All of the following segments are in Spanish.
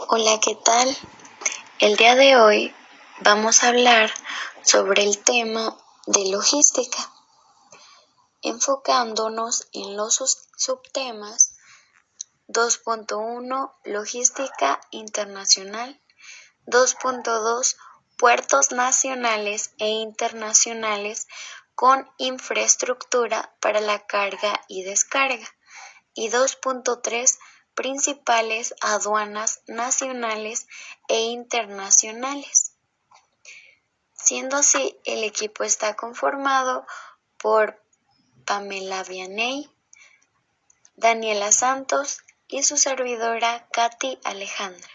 Hola, ¿qué tal? El día de hoy vamos a hablar sobre el tema de logística, enfocándonos en los subtemas 2.1 Logística internacional, 2.2 Puertos nacionales e internacionales con infraestructura para la carga y descarga, y 2.3 Principales aduanas nacionales e internacionales. Siendo así, el equipo está conformado por Pamela Vianney, Daniela Santos y su servidora Katy Alejandra.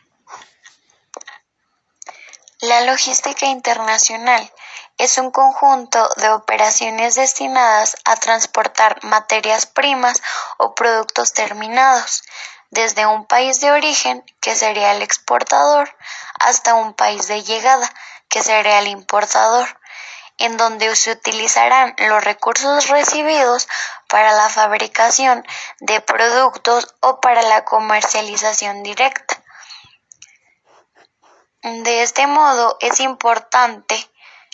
La logística internacional es un conjunto de operaciones destinadas a transportar materias primas o productos terminados desde un país de origen, que sería el exportador, hasta un país de llegada, que sería el importador, en donde se utilizarán los recursos recibidos para la fabricación de productos o para la comercialización directa. De este modo es importante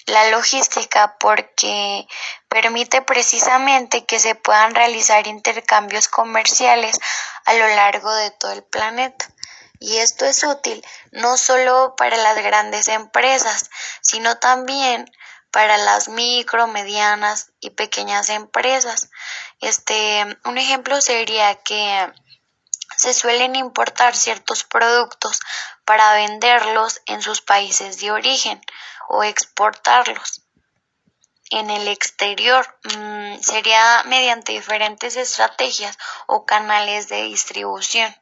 la logística porque permite precisamente que se puedan realizar intercambios comerciales a lo largo de todo el planeta. Y esto es útil no solo para las grandes empresas, sino también para las micro, medianas y pequeñas empresas. Un ejemplo sería que se suelen importar ciertos productos para venderlos en sus países de origen o exportarlos en el exterior. Sería mediante diferentes estrategias o canales de distribución.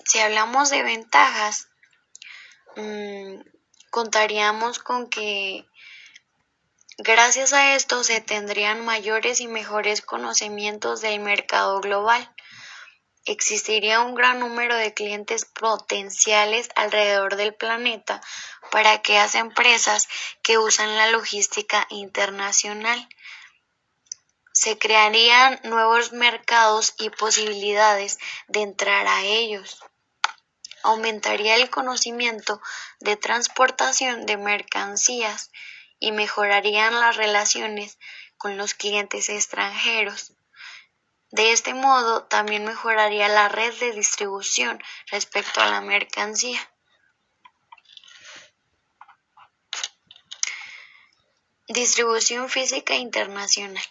Si hablamos de ventajas, contaríamos con que gracias a esto se tendrían mayores y mejores conocimientos del mercado global. Existiría un gran número de clientes potenciales alrededor del planeta para aquellas empresas que usan la logística internacional. Se crearían nuevos mercados y posibilidades de entrar a ellos. Aumentaría el conocimiento de transportación de mercancías y mejorarían las relaciones con los clientes extranjeros. De este modo, también mejoraría la red de distribución respecto a la mercancía. Distribución física internacional.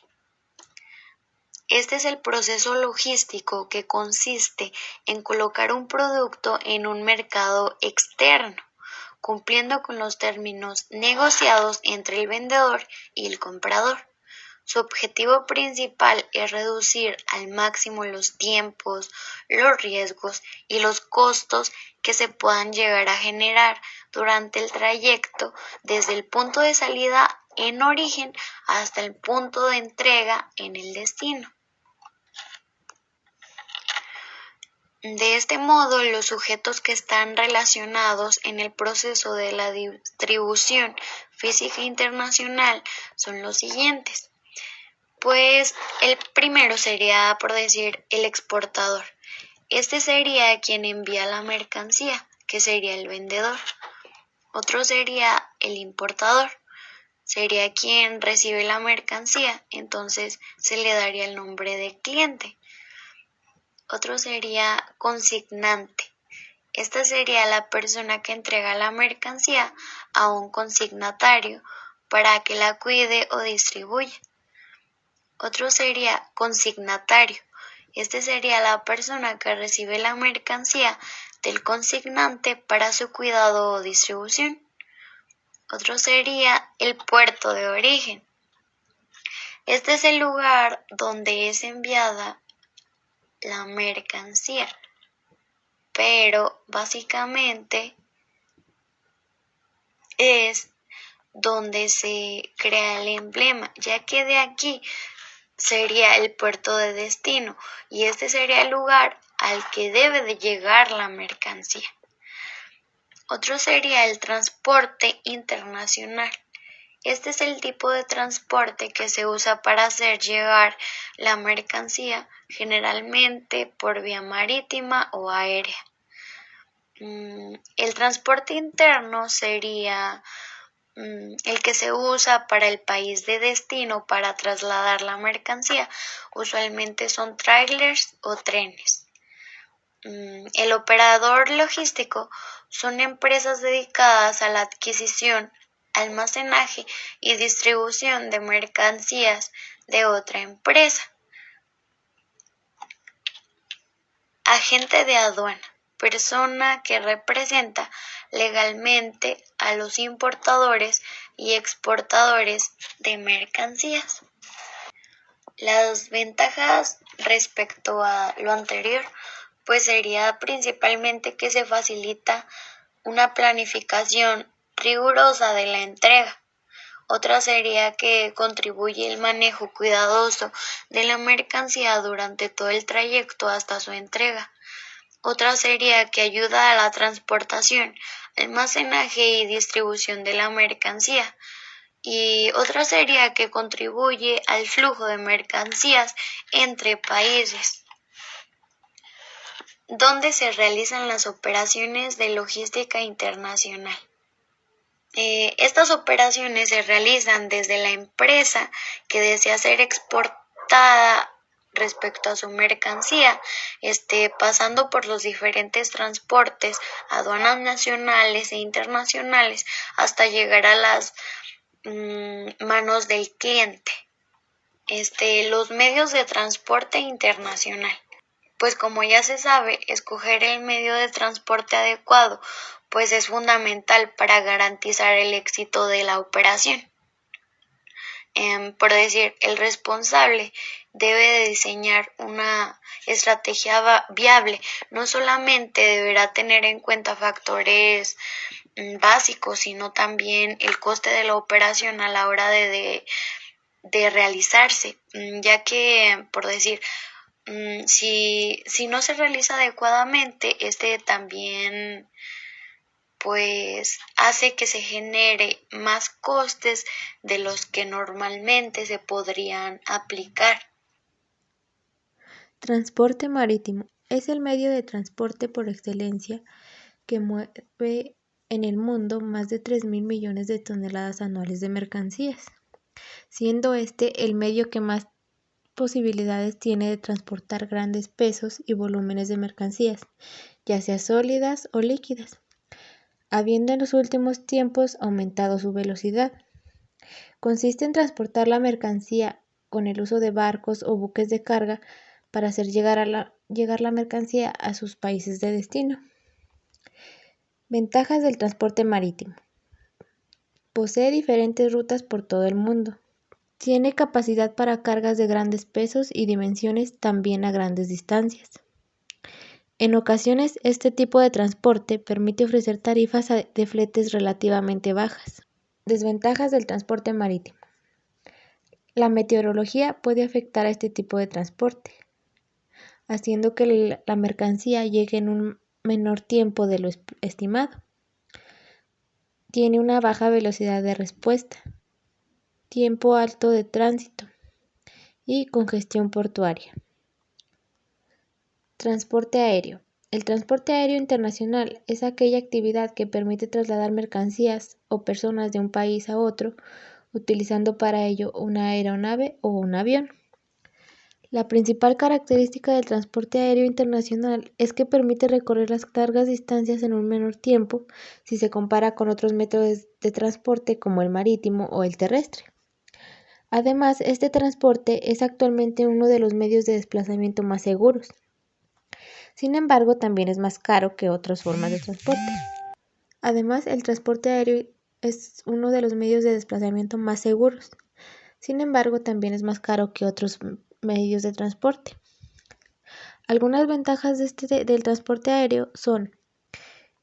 Este es el proceso logístico que consiste en colocar un producto en un mercado externo, cumpliendo con los términos negociados entre el vendedor y el comprador. Su objetivo principal es reducir al máximo los tiempos, los riesgos y los costos que se puedan llegar a generar durante el trayecto desde el punto de salida en origen hasta el punto de entrega en el destino. De este modo, los sujetos que están relacionados en el proceso de la distribución física internacional son los siguientes. Pues el primero sería, por decir, el exportador. Este sería quien envía la mercancía, que sería el vendedor. Otro sería el importador. Sería quien recibe la mercancía, entonces se le daría el nombre de cliente. Otro sería consignante. Esta sería la persona que entrega la mercancía a un consignatario para que la cuide o distribuya. Otro sería consignatario. Este sería la persona que recibe la mercancía del consignante para su cuidado o distribución. Otro sería el puerto de origen. Este es el lugar donde es enviada la mercancía, pero básicamente es donde se crea el emblema, ya que de aquí sería el puerto de destino y este sería el lugar al que debe de llegar la mercancía. Otro sería el transporte internacional. Este es el tipo de transporte que se usa para hacer llegar la mercancía, generalmente por vía marítima o aérea. El transporte interno sería el que se usa para el país de destino para trasladar la mercancía. Usualmente son trailers o trenes. El operador logístico son empresas dedicadas a la adquisición, almacenaje y distribución de mercancías de otra empresa. Agente de aduana, persona que representa legalmente a los importadores y exportadores de mercancías. Las ventajas respecto a lo anterior, pues sería principalmente que se facilita una planificación rigurosa de la entrega. Otra sería que contribuye el manejo cuidadoso de la mercancía durante todo el trayecto hasta su entrega. Otra sería que ayuda a la transportación, almacenaje y distribución de la mercancía. Y otra sería que contribuye al flujo de mercancías entre países. ¿Dónde se realizan las operaciones de logística internacional? Estas operaciones se realizan desde la empresa que desea ser exportada respecto a su mercancía, pasando por los diferentes transportes, aduanas nacionales e internacionales, hasta llegar a las manos del cliente. Los medios de transporte internacional. Pues como ya se sabe, escoger el medio de transporte adecuado pues es fundamental para garantizar el éxito de la operación. Por decir, el responsable debe de diseñar una estrategia viable. No solamente deberá tener en cuenta factores básicos, sino también el coste de la operación a la hora de realizarse, ya que, por decir, si no se realiza adecuadamente, también pues hace que se genere más costes de los que normalmente se podrían aplicar. Transporte marítimo es el medio de transporte por excelencia que mueve en el mundo más de 3.000 millones de toneladas anuales de mercancías, siendo este el medio que más posibilidades tiene de transportar grandes pesos y volúmenes de mercancías, ya sea sólidas o líquidas, habiendo en los últimos tiempos aumentado su velocidad. Consiste en transportar la mercancía con el uso de barcos o buques de carga para hacer llegar la mercancía a sus países de destino. Ventajas del transporte marítimo. Posee diferentes rutas por todo el mundo. Tiene capacidad para cargas de grandes pesos y dimensiones también a grandes distancias. En ocasiones, este tipo de transporte permite ofrecer tarifas de fletes relativamente bajas. Desventajas del transporte marítimo. La meteorología puede afectar a este tipo de transporte, haciendo que la mercancía llegue en un menor tiempo de lo estimado. Tiene una baja velocidad de respuesta, tiempo alto de tránsito y congestión portuaria. Transporte aéreo. El transporte aéreo internacional es aquella actividad que permite trasladar mercancías o personas de un país a otro, utilizando para ello una aeronave o un avión. La principal característica del transporte aéreo internacional es que permite recorrer las largas distancias en un menor tiempo si se compara con otros métodos de transporte como el marítimo o el terrestre. Además, este transporte es actualmente uno de los medios de desplazamiento más seguros. Sin embargo, también es más caro que otras formas de transporte. Además, el transporte aéreo es uno de los medios de desplazamiento más seguros. Sin embargo, también es más caro que otros medios de transporte. Algunas ventajas del transporte aéreo son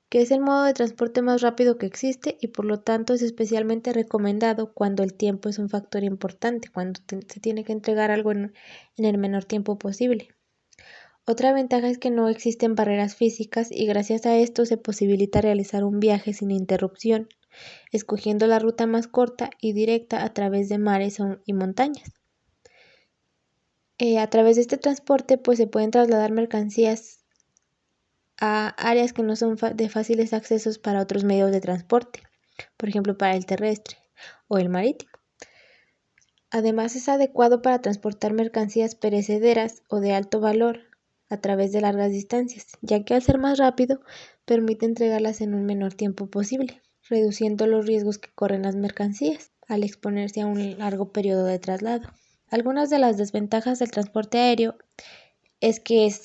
que es el modo de transporte más rápido que existe y por lo tanto es especialmente recomendado cuando el tiempo es un factor importante, cuando se tiene que entregar algo en el menor tiempo posible. Otra ventaja es que no existen barreras físicas y gracias a esto se posibilita realizar un viaje sin interrupción, escogiendo la ruta más corta y directa a través de mares y montañas. A través de este transporte pues se pueden trasladar mercancías a áreas que no son de fáciles accesos para otros medios de transporte, por ejemplo para el terrestre o el marítimo. Además es adecuado para transportar mercancías perecederas o de alto valor a través de largas distancias, ya que al ser más rápido permite entregarlas en un menor tiempo posible, reduciendo los riesgos que corren las mercancías al exponerse a un largo periodo de traslado. Algunas de las desventajas del transporte aéreo es que es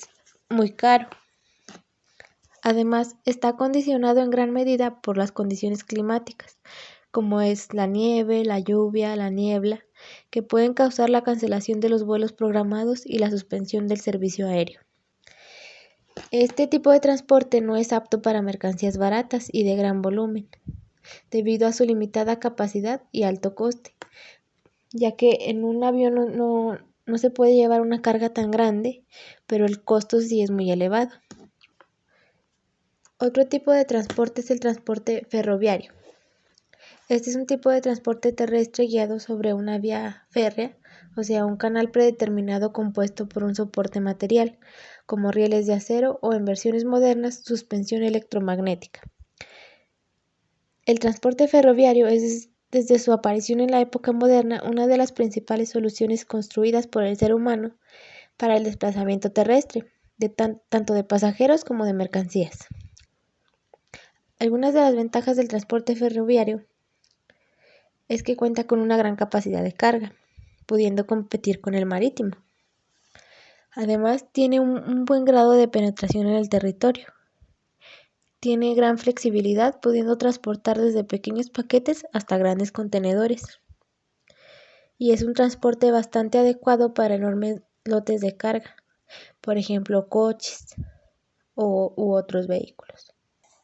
muy caro. Además, está condicionado en gran medida por las condiciones climáticas, como es la nieve, la lluvia, la niebla, que pueden causar la cancelación de los vuelos programados y la suspensión del servicio aéreo. Este tipo de transporte no es apto para mercancías baratas y de gran volumen, debido a su limitada capacidad y alto coste, ya que en un avión no se puede llevar una carga tan grande, pero el costo sí es muy elevado. Otro tipo de transporte es el transporte ferroviario. Este es un tipo de transporte terrestre guiado sobre una vía férrea, o sea, un canal predeterminado compuesto por un soporte material, como rieles de acero o en versiones modernas, suspensión electromagnética. El transporte ferroviario es, desde su aparición en la época moderna, una de las principales soluciones construidas por el ser humano para el desplazamiento terrestre, tanto de pasajeros como de mercancías. Algunas de las ventajas del transporte ferroviario es que cuenta con una gran capacidad de carga, pudiendo competir con el marítimo. Además, tiene un buen grado de penetración en el territorio. Tiene gran flexibilidad, pudiendo transportar desde pequeños paquetes hasta grandes contenedores. Y es un transporte bastante adecuado para enormes lotes de carga, por ejemplo, coches u otros vehículos.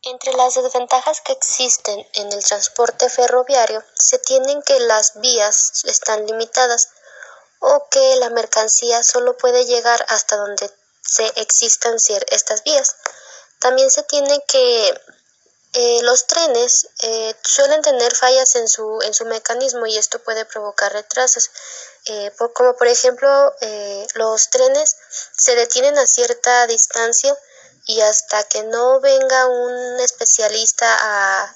Entre las desventajas que existen en el transporte ferroviario se tienen que las vías están limitadas o que la mercancía solo puede llegar hasta donde existan estas vías. También se tiene que los trenes suelen tener fallas en su mecanismo y esto puede provocar retrasos. Como por ejemplo, los trenes se detienen a cierta distancia y hasta que no venga un especialista a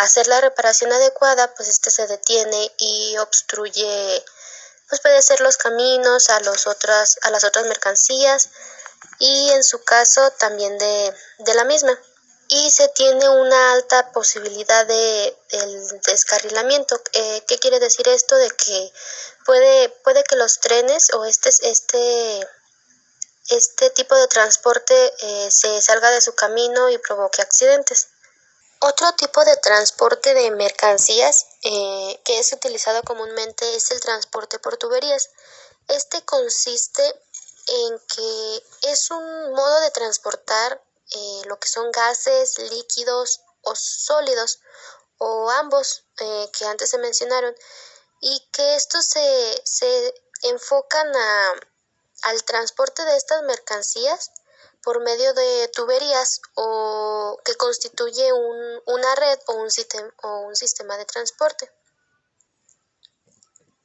hacer la reparación adecuada, pues este se detiene y obstruye, pues puede ser los caminos a las otras mercancías y en su caso también de la misma. Y se tiene una alta posibilidad del descarrilamiento. ¿Qué quiere decir esto? De que puede que los trenes o este tipo de transporte se salga de su camino y provoque accidentes. Otro tipo de transporte de mercancías que es utilizado comúnmente es el transporte por tuberías. Este consiste en que es un modo de transportar lo que son gases, líquidos o sólidos, o ambos que antes se mencionaron, y que estos se enfocan al transporte de estas mercancías por medio de tuberías o que constituye una red o un sistema de transporte.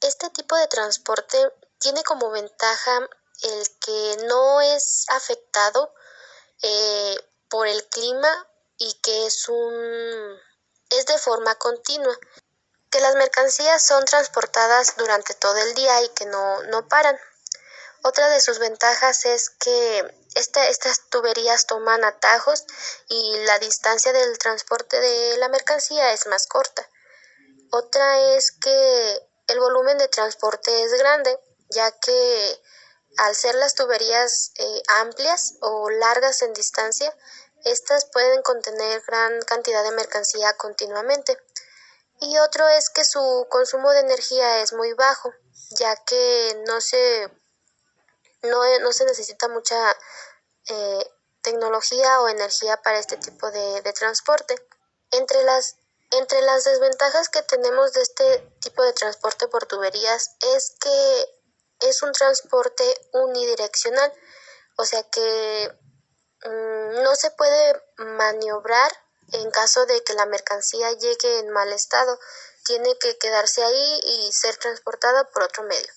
Este tipo de transporte tiene como ventaja el que no es afectado por el clima y que es de forma continua, que las mercancías son transportadas durante todo el día y que no paran. Otra de sus ventajas es que estas tuberías toman atajos y la distancia del transporte de la mercancía es más corta. Otra es que el volumen de transporte es grande, ya que al ser las tuberías amplias o largas en distancia, estas pueden contener gran cantidad de mercancía continuamente. Y otro es que su consumo de energía es muy bajo, ya que no se necesita mucha tecnología o energía para este tipo de transporte. Entre las desventajas que tenemos de este tipo de transporte por tuberías es que es un transporte unidireccional, o sea que no se puede maniobrar en caso de que la mercancía llegue en mal estado. Tiene que quedarse ahí y ser transportada por otro medio.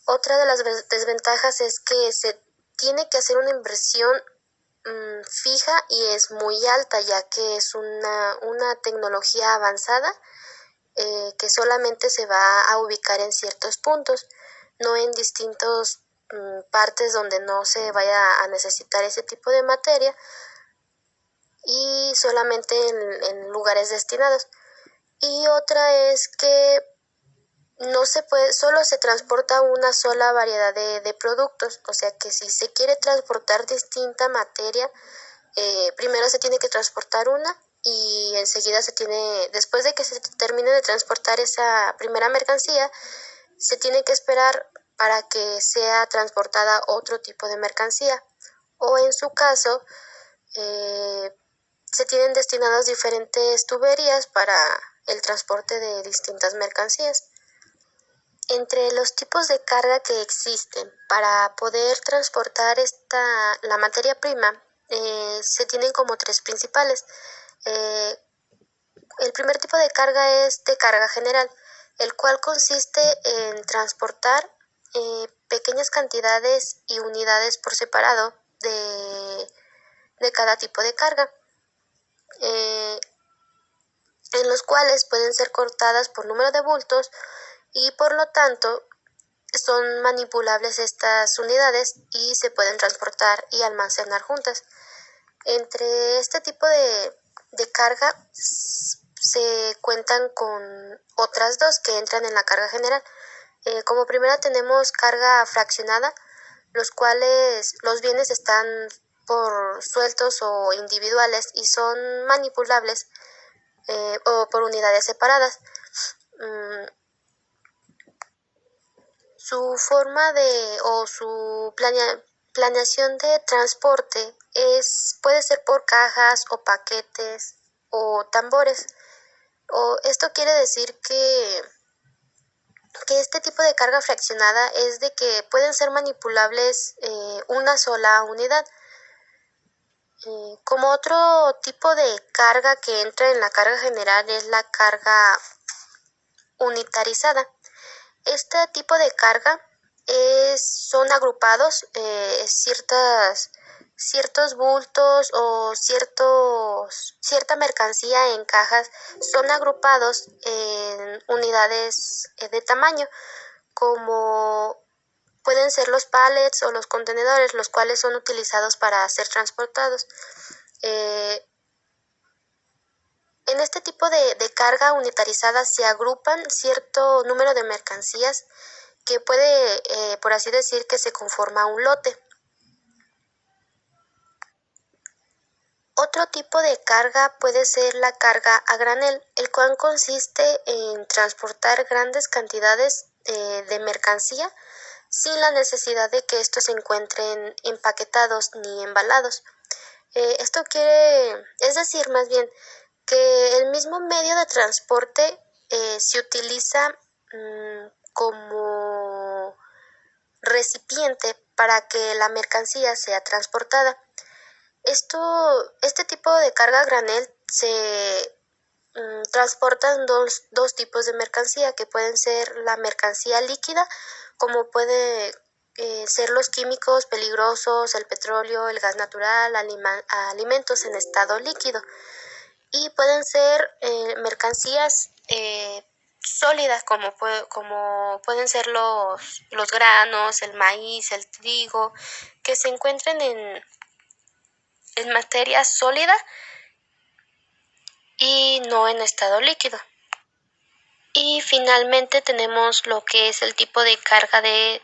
Otra de las desventajas es que se tiene que hacer una inversión fija y es muy alta, ya que es una tecnología avanzada que solamente se va a ubicar en ciertos puntos, no en distintos partes donde no se vaya a necesitar ese tipo de materia, y solamente en lugares destinados. Y otra es que no se puede, solo se transporta una sola variedad de productos, o sea que si se quiere transportar distinta materia, primero se tiene que transportar una y enseguida después de que se termine de transportar esa primera mercancía, se tiene que esperar para que sea transportada otro tipo de mercancía, o en su caso, se tienen destinadas diferentes tuberías para el transporte de distintas mercancías. Entre los tipos de carga que existen para poder transportar la materia prima, se tienen como tres principales. El primer tipo de carga es de carga general, el cual consiste en transportar pequeñas cantidades y unidades por separado de cada tipo de carga, en los cuales pueden ser cortadas por número de bultos y por lo tanto son manipulables estas unidades y se pueden transportar y almacenar juntas. Entre este tipo de carga se cuentan con otras dos que entran en la carga general. Como primera tenemos carga fraccionada, los cuales los bienes están por sueltos o individuales y son manipulables o por unidades separadas. Su forma o su planeación de transporte puede ser por cajas o paquetes o tambores. Esto quiere decir que este tipo de carga fraccionada es de que pueden ser manipulables una sola unidad. Como otro tipo de carga que entra en la carga general es la carga unitarizada. Este tipo de carga son agrupados ciertos bultos o cierta mercancía en cajas, son agrupados en unidades de tamaño, como pueden ser los pallets o los contenedores, los cuales son utilizados para ser transportados. En este tipo de carga unitarizada se agrupan cierto número de mercancías que puede, por así decir, que se conforma un lote. Otro tipo de carga puede ser la carga a granel, el cual consiste en transportar grandes cantidades de mercancía sin la necesidad de que estos se encuentren empaquetados ni embalados. Es decir, más bien, que el mismo medio de transporte se utiliza como recipiente para que la mercancía sea transportada. Este tipo de carga a granel se transportan dos tipos de mercancía, que pueden ser la mercancía líquida, como puede ser los químicos peligrosos, el petróleo, el gas natural, alimentos en estado líquido, y pueden ser mercancías sólidas, como pueden ser los granos, el maíz, el trigo, que se encuentren en materia sólida y no en estado líquido. Y finalmente tenemos lo que es el tipo de carga de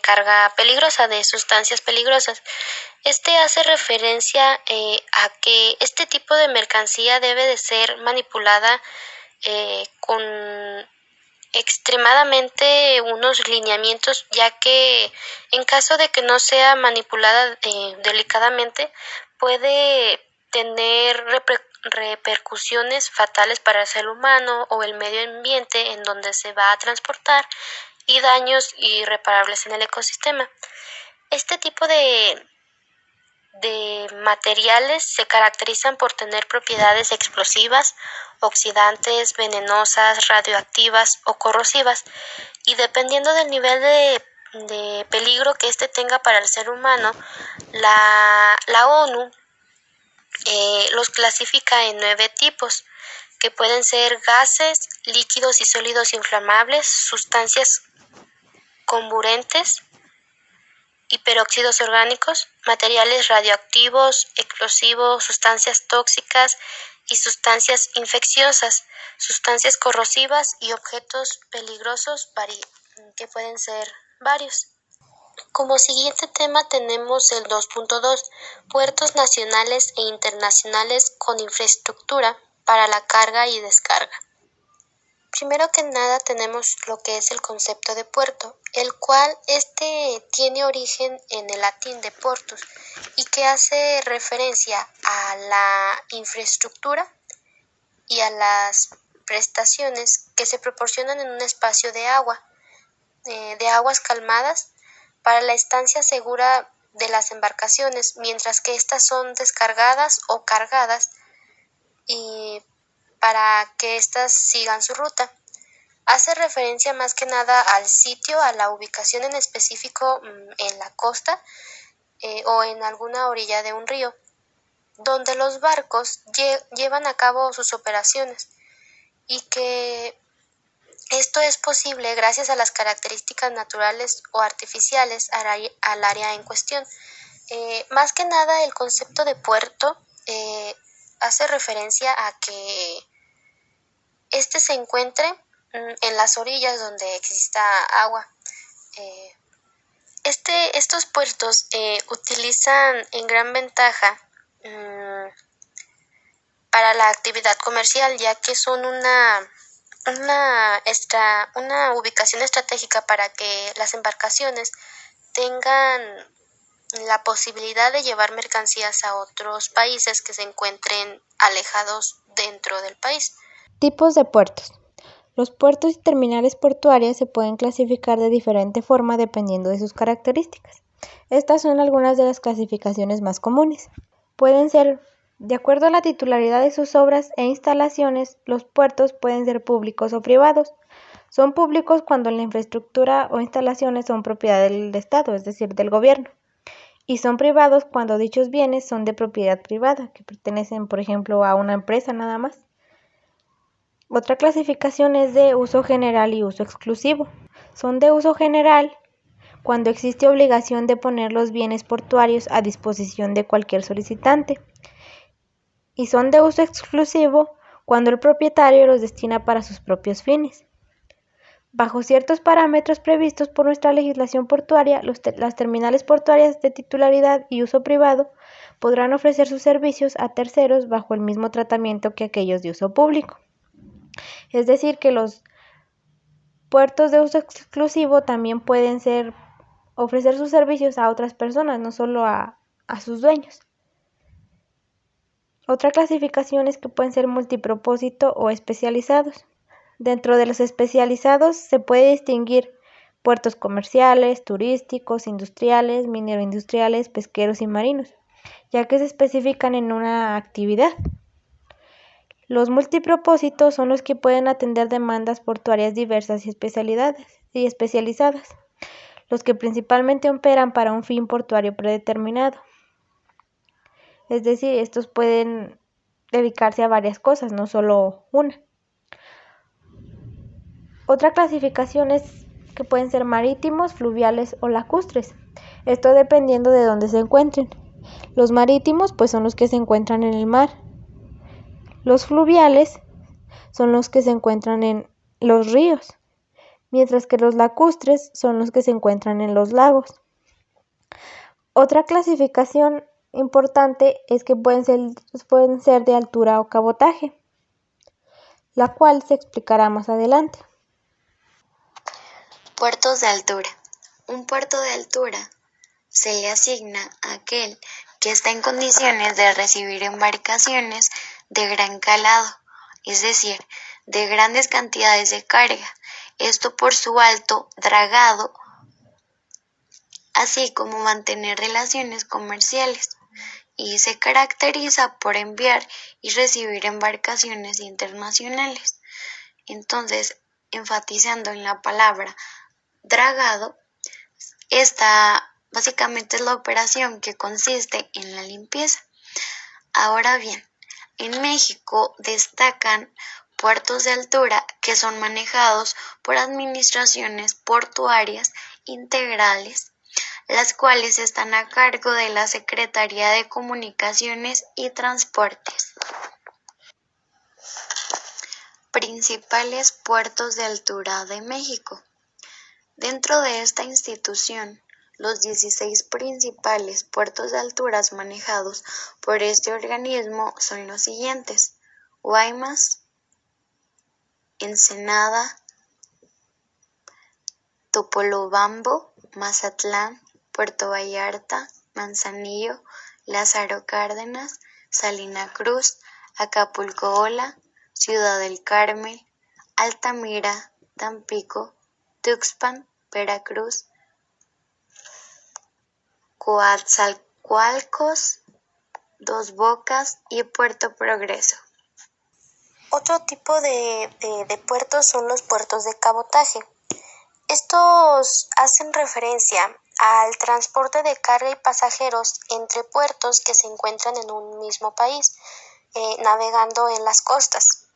carga peligrosa, de sustancias peligrosas. Este hace referencia a que este tipo de mercancía debe de ser manipulada con extremadamente unos lineamientos, ya que en caso de que no sea manipulada delicadamente, puede tener repercusiones fatales para el ser humano o el medio ambiente en donde se va a transportar, y daños irreparables en el ecosistema. Este tipo de materiales se caracterizan por tener propiedades explosivas, oxidantes, venenosas, radioactivas o corrosivas, y dependiendo del nivel de de peligro que éste tenga para el ser humano, la ONU los clasifica en 9 tipos, que pueden ser gases, líquidos y sólidos inflamables, sustancias comburentes, hiperóxidos orgánicos, materiales radioactivos, explosivos, sustancias tóxicas y sustancias infecciosas, sustancias corrosivas y objetos peligrosos que pueden ser varios. Como siguiente tema tenemos el 2.2, puertos nacionales e internacionales con infraestructura para la carga y descarga. Primero que nada tenemos lo que es el concepto de puerto, el cual tiene origen en el latín de portus y que hace referencia a la infraestructura y a las prestaciones que se proporcionan en un espacio de agua, de aguas calmadas, para la estancia segura de las embarcaciones, mientras que éstas son descargadas o cargadas y para que éstas sigan su ruta. Hace referencia más que nada al sitio, a la ubicación en específico en la costa o en alguna orilla de un río, donde los barcos llevan a cabo sus operaciones y que esto es posible gracias a las características naturales o artificiales al área en cuestión. Más que nada el concepto de puerto hace referencia a que este se encuentre en las orillas donde exista agua. Estos puertos utilizan en gran ventaja para la actividad comercial, ya que son una ubicación estratégica para que las embarcaciones tengan la posibilidad de llevar mercancías a otros países que se encuentren alejados dentro del país. Tipos de puertos. Los puertos y terminales portuarias se pueden clasificar de diferente forma dependiendo de sus características. Estas son algunas de las clasificaciones más comunes. Pueden ser, de acuerdo a la titularidad de sus obras e instalaciones, los puertos pueden ser públicos o privados. Son públicos cuando la infraestructura o instalaciones son propiedad del Estado, es decir, del gobierno. Y son privados cuando dichos bienes son de propiedad privada, que pertenecen, por ejemplo, a una empresa nada más. Otra clasificación es de uso general y uso exclusivo. Son de uso general cuando existe obligación de poner los bienes portuarios a disposición de cualquier solicitante. Y son de uso exclusivo cuando el propietario los destina para sus propios fines. Bajo ciertos parámetros previstos por nuestra legislación portuaria, las terminales portuarias de titularidad y uso privado podrán ofrecer sus servicios a terceros bajo el mismo tratamiento que aquellos de uso público. Es decir, que los puertos de uso exclusivo también pueden ofrecer sus servicios a otras personas, no solo a sus dueños. Otra clasificación es que pueden ser multipropósito o especializados. Dentro de los especializados se puede distinguir puertos comerciales, turísticos, industriales, minero-industriales, pesqueros y marinos, ya que se especifican en una actividad. Los multipropósitos son los que pueden atender demandas portuarias diversas y especializadas, los que principalmente operan para un fin portuario predeterminado. Es decir, estos pueden dedicarse a varias cosas, no solo una. Otra clasificación es que pueden ser marítimos, fluviales o lacustres, esto dependiendo de dónde se encuentren. Los marítimos pues son los que se encuentran en el mar. Los fluviales son los que se encuentran en los ríos, mientras que los lacustres son los que se encuentran en los lagos. Otra clasificación importante es que pueden ser de altura o cabotaje, la cual se explicará más adelante. Puertos de altura. Un puerto de altura se le asigna a aquel que está en condiciones de recibir embarcaciones de gran calado, es decir, de grandes cantidades de carga, esto por su alto dragado, así como mantener relaciones comerciales, y se caracteriza por enviar y recibir embarcaciones internacionales. Entonces, enfatizando en la palabra dragado, Esta básicamente es la operación que consiste en la limpieza. Ahora bien, en México destacan puertos de altura que son manejados por administraciones portuarias integrales, las cuales están a cargo de la Secretaría de Comunicaciones y Transportes. Principales puertos de altura de México. Dentro de esta institución, los 16 principales puertos de alturas manejados por este organismo son los siguientes: Guaymas, Ensenada, Topolobampo, Mazatlán, Puerto Vallarta, Manzanillo, Lázaro Cárdenas, Salina Cruz, Acapulco-Ola, Ciudad del Carmen, Altamira, Tampico, Tuxpan, Veracruz, Coatzacoalcos, Dos Bocas y Puerto Progreso. Otro tipo de puertos son los puertos de cabotaje. Estos hacen referencia al transporte de carga y pasajeros entre puertos que se encuentran en un mismo país, navegando en las costas.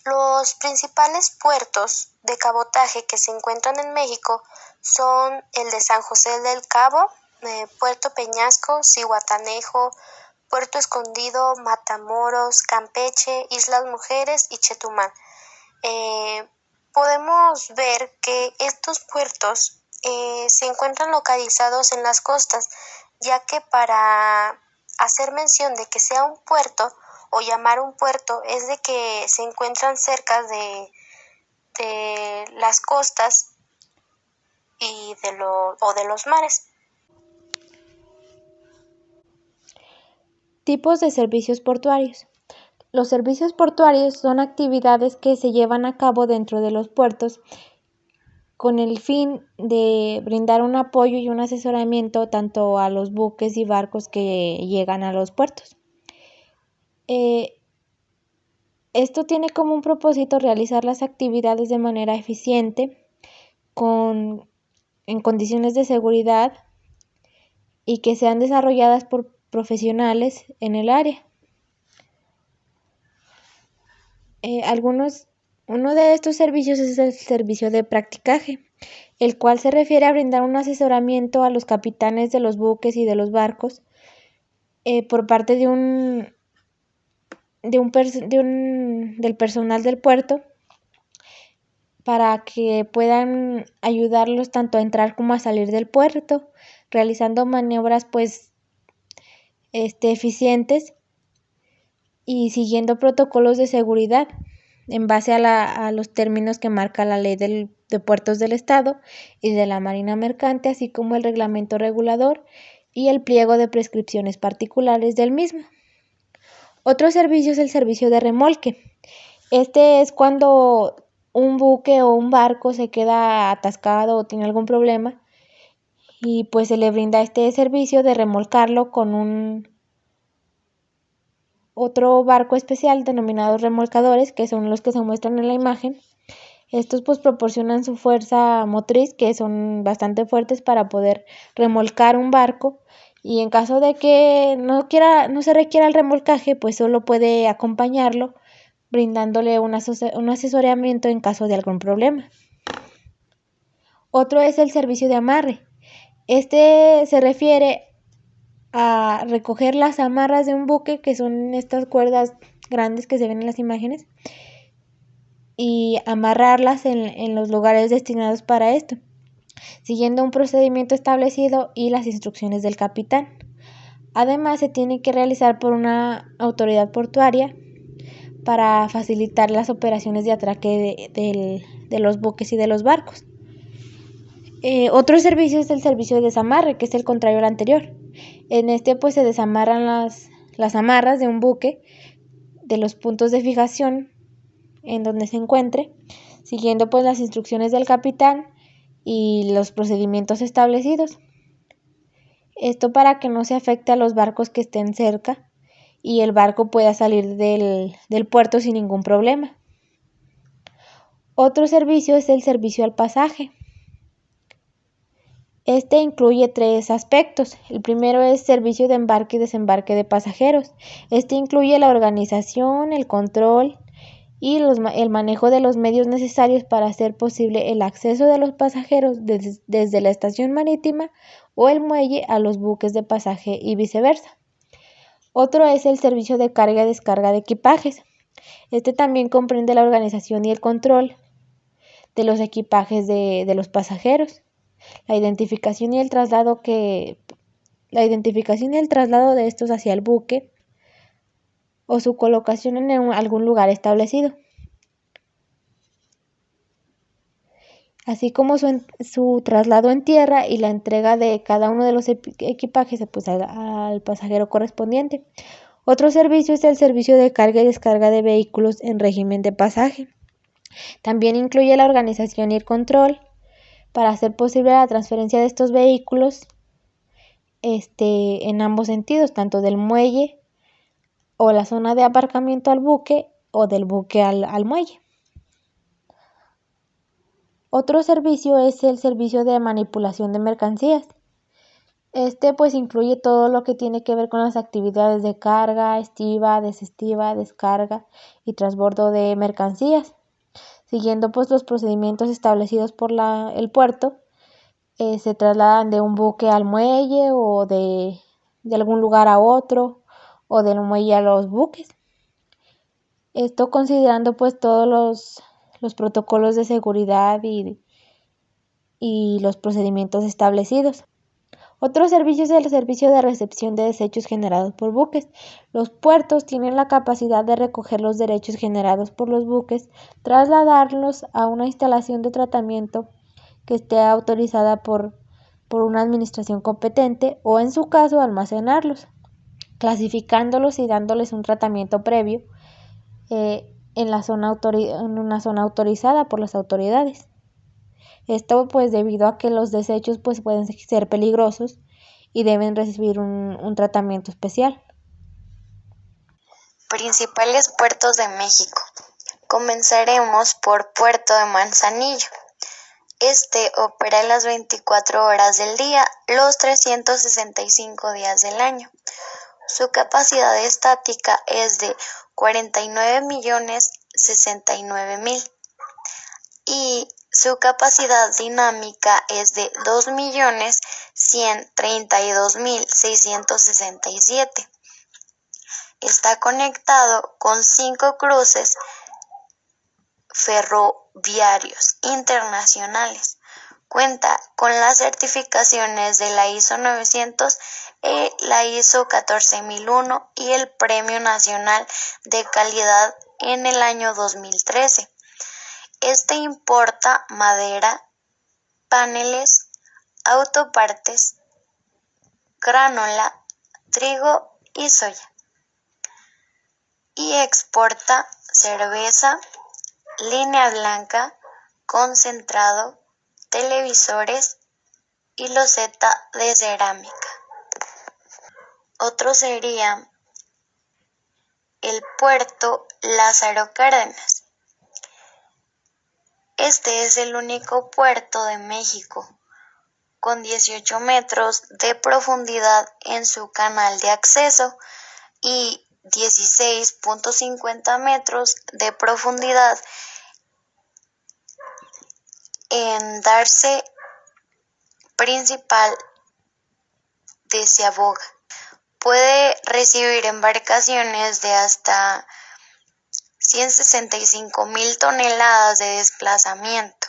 Los principales puertos de cabotaje que se encuentran en México son el de San José del Cabo, Puerto Peñasco, Zihuatanejo, Puerto Escondido, Matamoros, Campeche, Islas Mujeres y Chetumal. Podemos ver que estos puertos se encuentran localizados en las costas, ya que para hacer mención de que sea un puerto o llamar un puerto es de que se encuentran cerca de las costas y de los mares. Tipos de servicios portuarios. Los servicios portuarios son actividades que se llevan a cabo dentro de los puertos con el fin de brindar un apoyo y un asesoramiento tanto a los buques y barcos que llegan a los puertos. Esto tiene como un propósito realizar las actividades de manera eficiente, en condiciones de seguridad y que sean desarrolladas por profesionales en el área. Uno de estos servicios es el servicio de practicaje, el cual se refiere a brindar un asesoramiento a los capitanes de los buques y de los barcos por parte del personal del puerto, para que puedan ayudarlos tanto a entrar como a salir del puerto, realizando maniobras eficientes y siguiendo protocolos de seguridad en base a los términos que marca la Ley de Puertos del Estado y de la Marina Mercante, así como el reglamento regulador y el pliego de prescripciones particulares del mismo. Otro servicio es el servicio de remolque. Este es cuando un buque o un barco se queda atascado o tiene algún problema y pues se le brinda este servicio de remolcarlo con otro barco especial denominados remolcadores, que son los que se muestran en la imagen. Estos proporcionan su fuerza motriz, que son bastante fuertes para poder remolcar un barco, y en caso de que no se requiera el remolcaje, pues solo puede acompañarlo brindándole un asesoramiento en caso de algún problema. Otro es el servicio de amarre. Este se refiere a recoger las amarras de un buque, que son estas cuerdas grandes que se ven en las imágenes, y amarrarlas en los lugares destinados para esto, siguiendo un procedimiento establecido y las instrucciones del capitán. Además, se tiene que realizar por una autoridad portuaria para facilitar las operaciones de atraque de los buques y de los barcos. Otro servicio es el servicio de desamarre, que es el contrario al anterior. En este se desamarran las amarras de un buque de los puntos de fijación en donde se encuentre, siguiendo las instrucciones del capitán y los procedimientos establecidos. Esto para que no se afecte a los barcos que estén cerca y el barco pueda salir del puerto sin ningún problema. Otro servicio es el servicio al pasaje. Este incluye 3 aspectos. El primero es servicio de embarque y desembarque de pasajeros. Este incluye la organización, el control y el manejo de los medios necesarios para hacer posible el acceso de los pasajeros desde la estación marítima o el muelle a los buques de pasaje y viceversa. Otro es el servicio de carga y descarga de equipajes. Este también comprende la organización y el control de los equipajes de los pasajeros, la identificación y el traslado de estos hacia el buque o su colocación en algún lugar establecido, así como su traslado en tierra y la entrega de cada uno de los equipajes pues, al pasajero correspondiente. Otro servicio es el servicio de carga y descarga de vehículos en régimen de pasaje. También incluye la organización y el control para hacer posible la transferencia de estos vehículos en ambos sentidos, tanto del muelle o la zona de aparcamiento al buque o del buque al muelle. Otro servicio es el servicio de manipulación de mercancías. Este pues incluye todo lo que tiene que ver con las actividades de carga, estiva, desestiva, descarga y transbordo de mercancías, siguiendo pues los procedimientos establecidos por el puerto. Se trasladan de un buque al muelle o de algún lugar a otro o del muelle a los buques. Esto considerando pues todos los protocolos de seguridad y los procedimientos establecidos. Otro servicio es el servicio de recepción de desechos generados por buques. Los puertos tienen la capacidad de recoger los desechos generados por los buques, trasladarlos a una instalación de tratamiento que esté autorizada por una administración competente o, en su caso, almacenarlos, clasificándolos y dándoles un tratamiento previo en una zona autorizada por las autoridades. Esto pues debido a que los desechos pues pueden ser peligrosos y deben recibir un tratamiento especial. Principales puertos de México. Comenzaremos por Puerto de Manzanillo. Este opera las 24 horas del día, los 365 días del año. Su capacidad estática es de 49.069.000 y su capacidad dinámica es de 2.132.667. Está conectado con 5 cruces ferroviarios internacionales. Cuenta con las certificaciones de la ISO 900, la ISO 14001 y el Premio Nacional de Calidad en el año 2013. Este importa madera, paneles, autopartes, granola, trigo y soya. Y exporta cerveza, línea blanca, concentrado, televisores y loseta de cerámica. Otro sería el puerto Lázaro Cárdenas. Este es el único puerto de México con 18 metros de profundidad en su canal de acceso y 16.50 metros de profundidad en darse principal de Ciaboga. Puede recibir embarcaciones de hasta 165.000 toneladas de desplazamiento.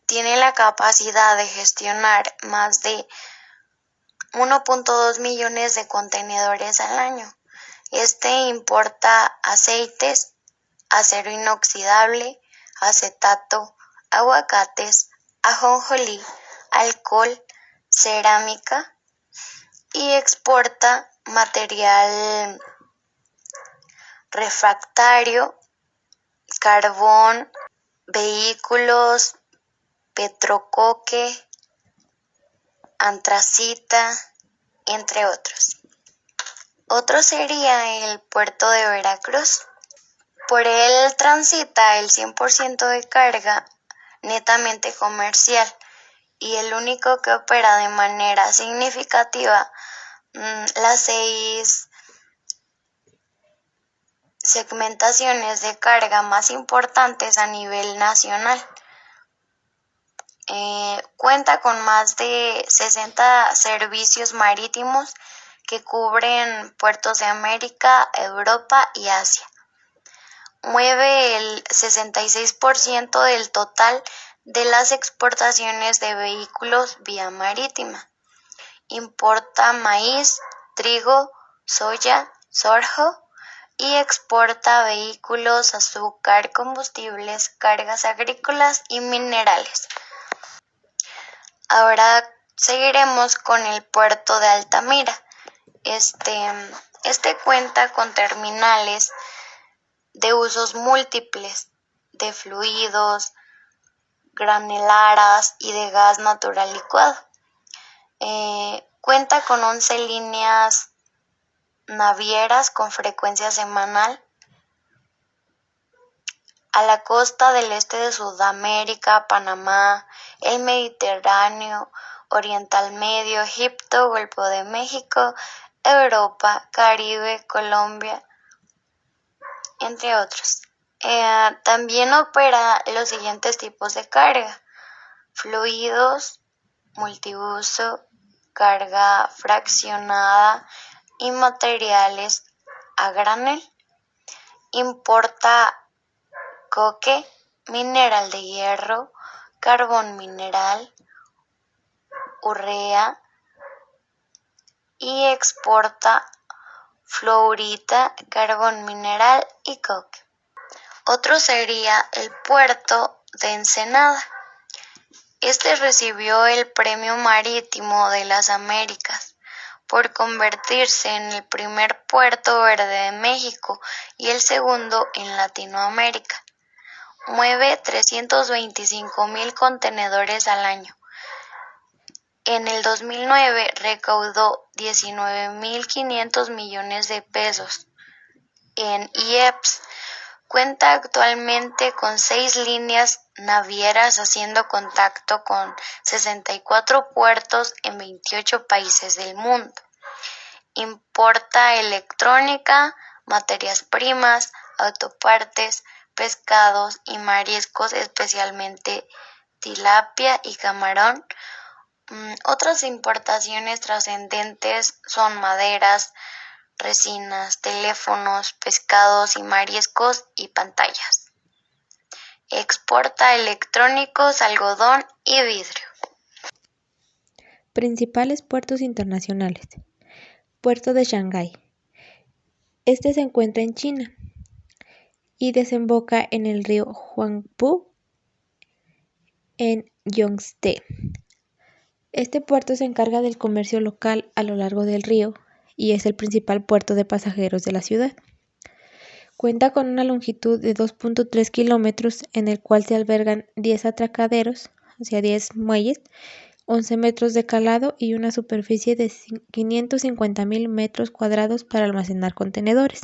Tiene la capacidad de gestionar más de 1.2 millones de contenedores al año. Este importa aceites, acero inoxidable, acetato, aguacates, ajonjolí, alcohol, cerámica y exporta material refractario, carbón, vehículos, petrocoque, antracita, entre otros. Otro sería el puerto de Veracruz. Por él transita el 100% de carga netamente comercial y el único que opera de manera significativa las 6 segmentaciones de carga más importantes a nivel nacional. Cuenta con más de 60 servicios marítimos que cubren puertos de América, Europa y Asia. Mueve el 66% del total de las exportaciones de vehículos vía marítima. Importa maíz, trigo, soya, sorgo y exporta vehículos, azúcar, combustibles, cargas agrícolas y minerales. Ahora seguiremos con el puerto de Altamira. Este cuenta con terminales de usos múltiples, de fluidos, granelaras y de gas natural licuado. Cuenta con 11 líneas navieras con frecuencia semanal a la costa del este de Sudamérica, Panamá, el Mediterráneo, Oriental Medio, Egipto, Golfo de México, Europa, Caribe, Colombia, entre otros. También opera los siguientes tipos de carga: fluidos, multiuso, carga fraccionada y materiales a granel. Importa coque, mineral de hierro, carbón mineral, urea y exporta fluorita, carbón mineral y coque. Otro sería el puerto de Ensenada. Este recibió el Premio Marítimo de las Américas por convertirse en el primer puerto verde de México y el segundo en Latinoamérica. Mueve 325,000 contenedores al año. En el 2009 recaudó 19.500 millones de pesos en IEPS. Cuenta actualmente con 6 líneas navieras haciendo contacto con 64 puertos en 28 países del mundo. Importa electrónica, materias primas, autopartes, pescados y mariscos, especialmente tilapia y camarón. Otras importaciones trascendentes son maderas, resinas, teléfonos, pescados y mariscos y pantallas. Exporta electrónicos, algodón y vidrio. Principales puertos internacionales. Puerto de Shanghái. Este se encuentra en China y desemboca en el río Huangpu en Yongtze. Este puerto se encarga del comercio local a lo largo del río y es el principal puerto de pasajeros de la ciudad. Cuenta con una longitud de 2.3 kilómetros en el cual se albergan 10 atracaderos, o sea 10 muelles, 11 metros de calado y una superficie de 550,000 metros cuadrados para almacenar contenedores.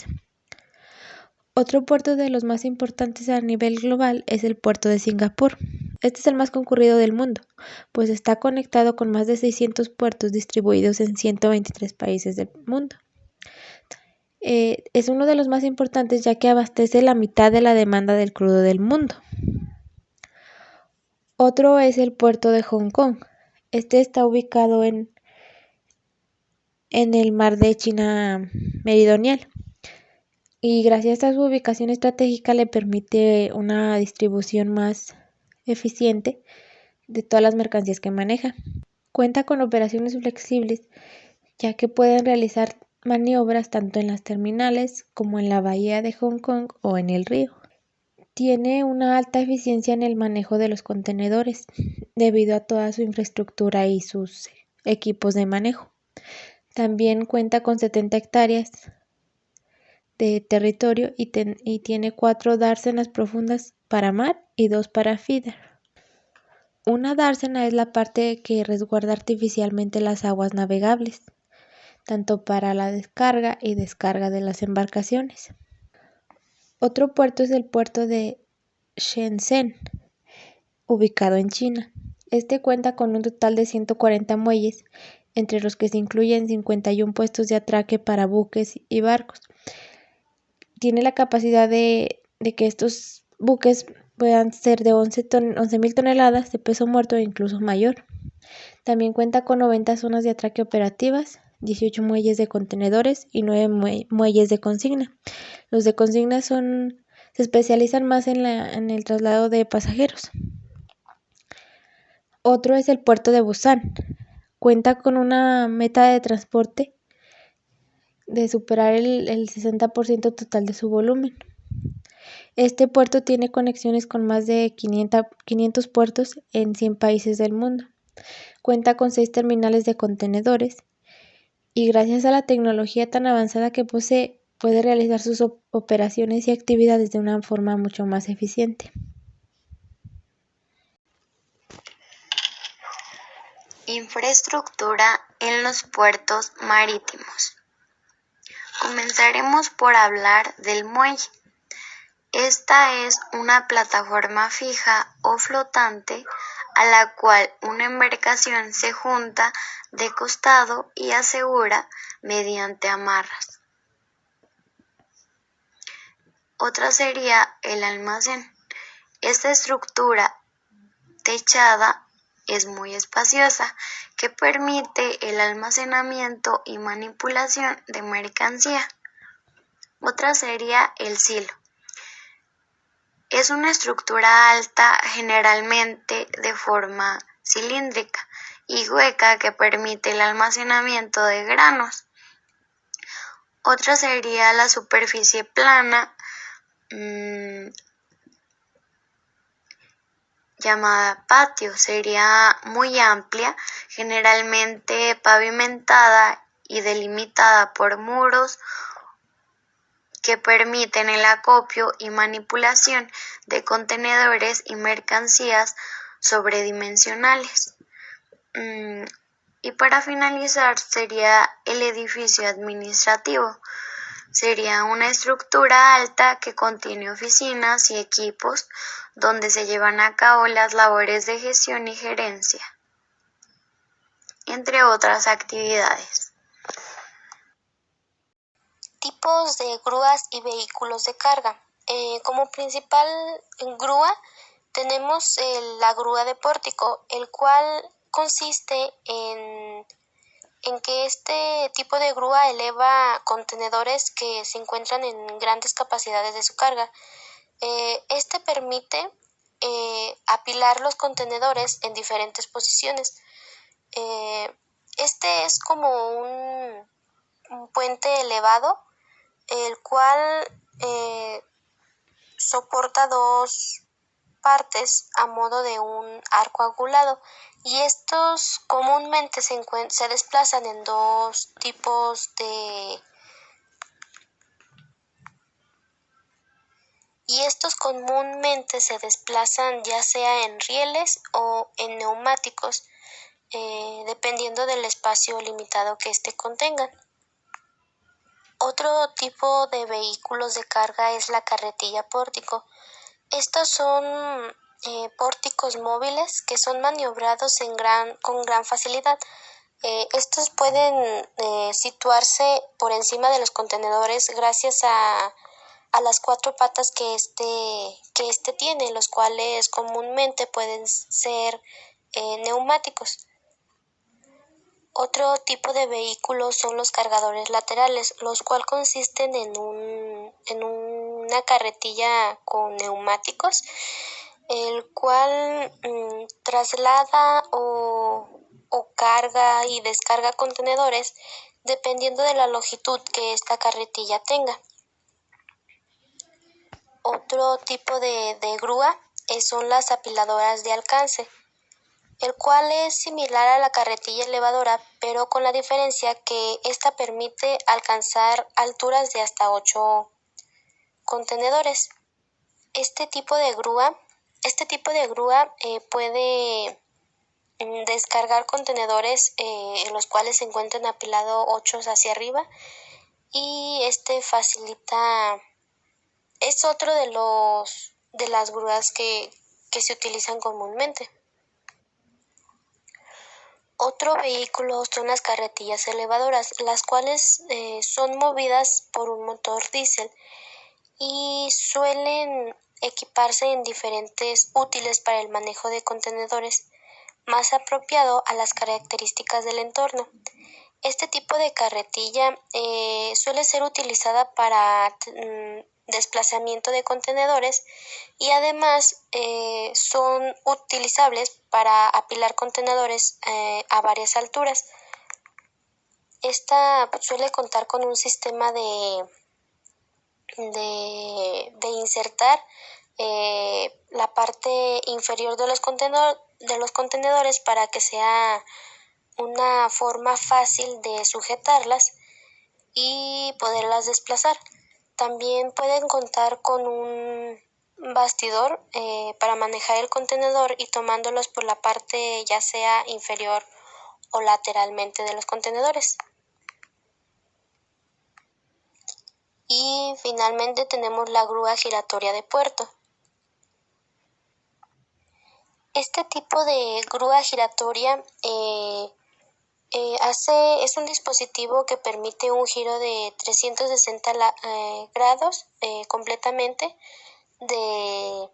Otro puerto de los más importantes a nivel global es el puerto de Singapur. Este es el más concurrido del mundo, pues está conectado con más de 600 puertos distribuidos en 123 países del mundo. Es uno de los más importantes ya que abastece la mitad de la demanda del crudo del mundo. Otro es el puerto de Hong Kong. Este está ubicado en el mar de China Meridional y gracias a su ubicación estratégica le permite una distribución más eficiente de todas las mercancías que maneja. Cuenta con operaciones flexibles ya que pueden realizar maniobras tanto en las terminales como en la bahía de Hong Kong o en el río. Tiene una alta eficiencia en el manejo de los contenedores debido a toda su infraestructura y sus equipos de manejo. También cuenta con 70 hectáreas de territorio y tiene 4 dársenas profundas para mar y 2 para feeder. Una dársena es la parte que resguarda artificialmente las aguas navegables, tanto para la descarga y descarga de las embarcaciones. Otro puerto es el puerto de Shenzhen, ubicado en China. Este cuenta con un total de 140 muelles, entre los que se incluyen 51 puestos de atraque para buques y barcos. Tiene la capacidad de que estos buques puedan ser de 11.000 toneladas de peso muerto e incluso mayor. También cuenta con 90 zonas de atraque operativas, 18 muelles de contenedores y 9 muelles de consigna. Los de consigna se especializan más en el traslado de pasajeros. Otro es el puerto de Busan. Cuenta con una meta de transporte de superar el 60% total de su volumen. Este puerto tiene conexiones con más de 500 puertos en 100 países del mundo. Cuenta con 6 terminales de contenedores y gracias a la tecnología tan avanzada que posee, puede realizar sus operaciones y actividades de una forma mucho más eficiente. Infraestructura en los puertos marítimos. Comenzaremos por hablar del muelle. Esta es una plataforma fija o flotante a la cual una embarcación se junta de costado y asegura mediante amarras. Otra sería el almacén. Esta estructura techada es muy espaciosa, que permite el almacenamiento y manipulación de mercancía. Otra sería el silo. Es una estructura alta, generalmente de forma cilíndrica y hueca, que permite el almacenamiento de granos. Otra sería la superficie plana, llamada patio. Sería muy amplia, generalmente pavimentada y delimitada por muros que permiten el acopio y manipulación de contenedores y mercancías sobredimensionales. Y para finalizar sería el edificio administrativo. Sería una estructura alta que contiene oficinas y equipos donde se llevan a cabo las labores de gestión y gerencia, entre otras actividades. Tipos de grúas y vehículos de carga. Como principal grúa tenemos la grúa de pórtico, el cual consiste en que este tipo de grúa eleva contenedores que se encuentran en grandes capacidades de su carga. Este permite apilar los contenedores en diferentes posiciones. Este es como un puente elevado, el cual soporta dos partes a modo de un arco angulado, y estos comúnmente se desplazan en dos tipos de ya sea en rieles o en neumáticos, dependiendo del espacio limitado que éste contengan. Otro tipo de vehículos de carga es la carretilla pórtico. Estos son pórticos móviles que son maniobrados con gran facilidad. Estos pueden situarse por encima de los contenedores gracias a las 4 patas que este tiene, los cuales comúnmente pueden ser neumáticos. Otro tipo de vehículos son los cargadores laterales, los cuales consisten en una carretilla con neumáticos, el cual traslada o carga y descarga contenedores dependiendo de la longitud que esta carretilla tenga. Otro tipo de grúa son las apiladoras de alcance, el cual es similar a la carretilla elevadora, pero con la diferencia que esta permite alcanzar alturas de hasta 8 contenedores. Este tipo de grúa puede descargar contenedores en los cuales se encuentran apilados 8 hacia arriba, y es otro de las grúas que se utilizan comúnmente. Otro vehículo son las carretillas elevadoras, las cuales son movidas por un motor diésel y suelen equiparse en diferentes útiles para el manejo de contenedores, más apropiado a las características del entorno. Este tipo de carretilla suele ser utilizada para desplazamiento de contenedores y además son utilizables para apilar contenedores a varias alturas. Esta suele contar con un sistema de insertar la parte inferior de los contenedores para que sea una forma fácil de sujetarlas y poderlas desplazar. También pueden contar con un bastidor para manejar el contenedor y tomándolos por la parte ya sea inferior o lateralmente de los contenedores. Y finalmente tenemos la grúa giratoria de puerto. Este tipo de grúa giratoria es un dispositivo que permite un giro de 360 grados completamente de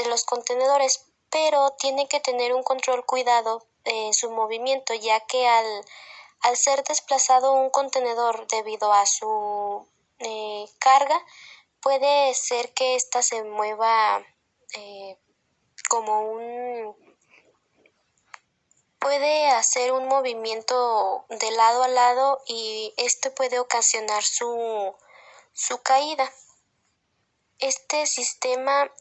los contenedores, pero tiene que tener un control cuidado de su movimiento, ya que al ser desplazado un contenedor debido a su carga, puede ser que ésta se mueva puede hacer un movimiento de lado a lado y esto puede ocasionar su caída. Este sistema,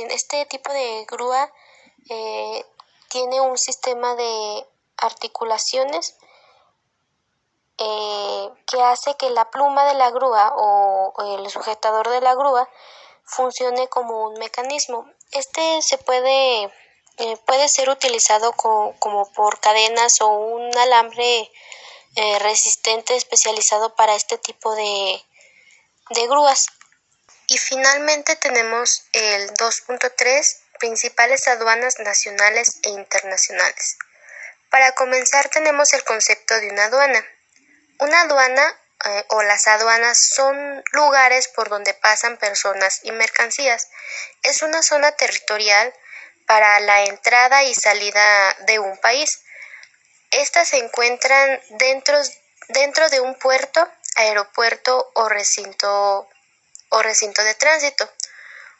este tipo de grúa tiene un sistema de articulaciones que hace que la pluma de la grúa o el sujetador de la grúa funcione como un mecanismo. Este puede ser utilizado como por cadenas o un alambre resistente especializado para este tipo de grúas. Y finalmente tenemos el 2.3, principales aduanas nacionales e internacionales. Para comenzar tenemos el concepto de una aduana. Una aduana o las aduanas son lugares por donde pasan personas y mercancías. Es una zona territorial para la entrada y salida de un país. Estas se encuentran dentro de un puerto, aeropuerto o recinto de tránsito.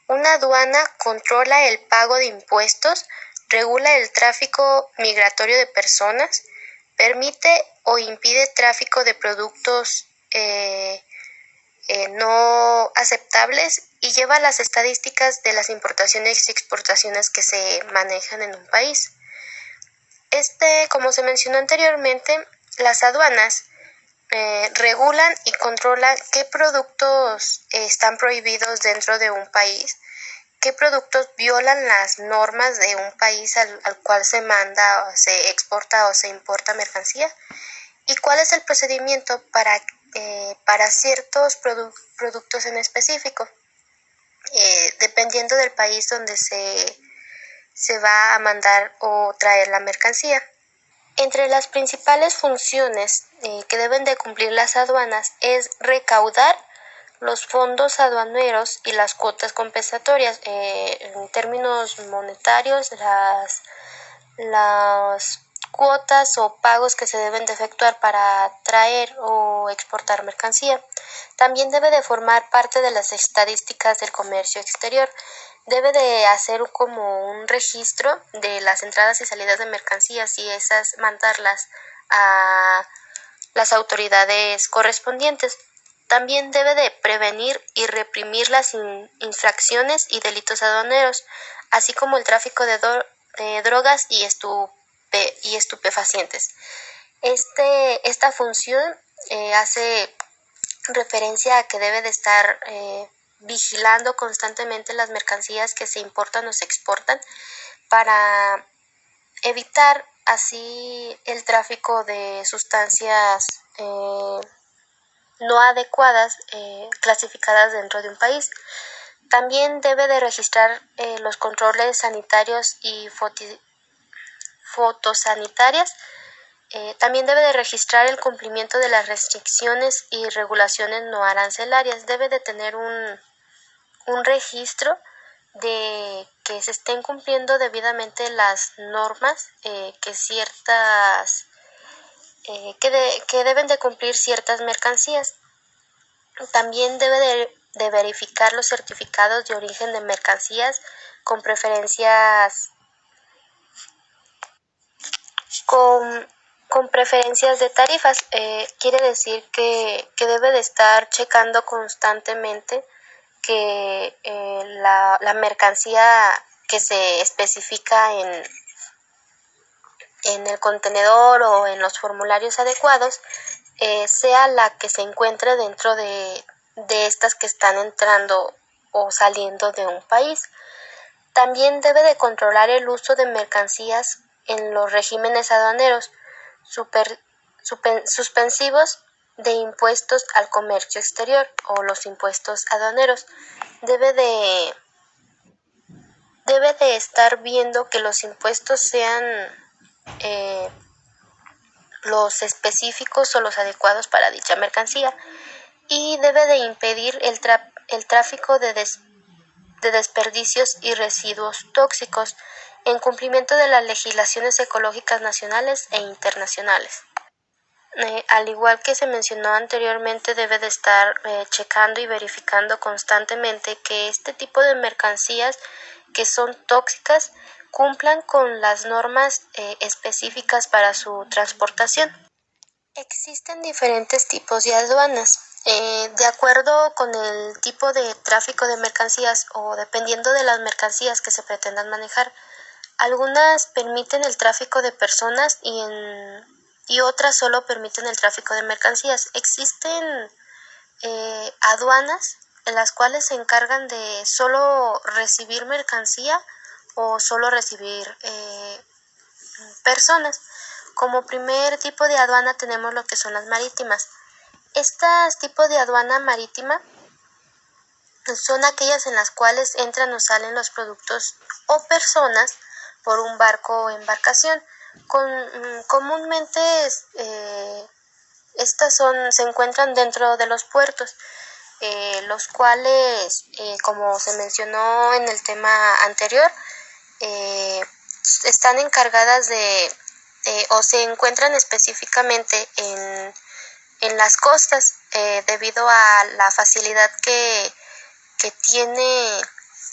Una aduana controla el pago de impuestos, regula el tráfico migratorio de personas, permite o impide tráfico de productos no aceptables y lleva las estadísticas de las importaciones y exportaciones que se manejan en un país. Como se mencionó anteriormente, las aduanas regulan y controlan qué productos están prohibidos dentro de un país, qué productos violan las normas de un país al cual se manda o se exporta o se importa mercancía y cuál es el procedimiento para ciertos productos en específico, dependiendo del país donde se va a mandar o traer la mercancía. Entre las principales funciones que deben de cumplir las aduanas es recaudar los fondos aduaneros y las cuotas compensatorias. En términos monetarios, las cuotas o pagos que se deben de efectuar para traer o exportar mercancía. También debe de formar parte de las estadísticas del comercio exterior. Debe de hacer como un registro de las entradas y salidas de mercancías y esas mandarlas a las autoridades correspondientes. También debe de prevenir y reprimir las infracciones y delitos aduaneros, así como el tráfico de drogas y estupefacientes. Esta función hace referencia a que debe de estar vigilando constantemente las mercancías que se importan o se exportan para evitar así el tráfico de sustancias no adecuadas clasificadas dentro de un país. También debe de registrar los controles sanitarios y fotosanitarias. También debe de registrar el cumplimiento de las restricciones y regulaciones no arancelarias. Debe de tener un registro de que se estén cumpliendo debidamente las normas que deben de cumplir ciertas mercancías. También debe de verificar los certificados de origen de mercancías con preferencias de tarifas. Quiere decir que debe de estar checando constantemente que la mercancía que se especifica en el contenedor o en los formularios adecuados sea la que se encuentre dentro de estas que están entrando o saliendo de un país. También debe de controlar el uso de mercancías en los regímenes aduaneros suspensivos de impuestos al comercio exterior o los impuestos aduaneros. Debe de estar viendo que los impuestos sean los específicos o los adecuados para dicha mercancía, y debe de impedir el tráfico de desperdicios y residuos tóxicos en cumplimiento de las legislaciones ecológicas nacionales e internacionales. Al igual que se mencionó anteriormente, debe de estar checando y verificando constantemente que este tipo de mercancías que son tóxicas cumplan con las normas específicas para su transportación. Existen diferentes tipos de aduanas. De acuerdo con el tipo de tráfico de mercancías o dependiendo de las mercancías que se pretendan manejar, algunas permiten el tráfico de personas y otras solo permiten el tráfico de mercancías. Existen aduanas en las cuales se encargan de solo recibir mercancía o solo recibir personas. Como primer tipo de aduana tenemos lo que son las marítimas. Estas tipos de aduana marítima son aquellas en las cuales entran o salen los productos o personas por un barco o embarcación. Comúnmente estas se encuentran dentro de los puertos, los cuales, como se mencionó en el tema anterior, están encargadas o se encuentran específicamente en las costas, debido a la facilidad que tiene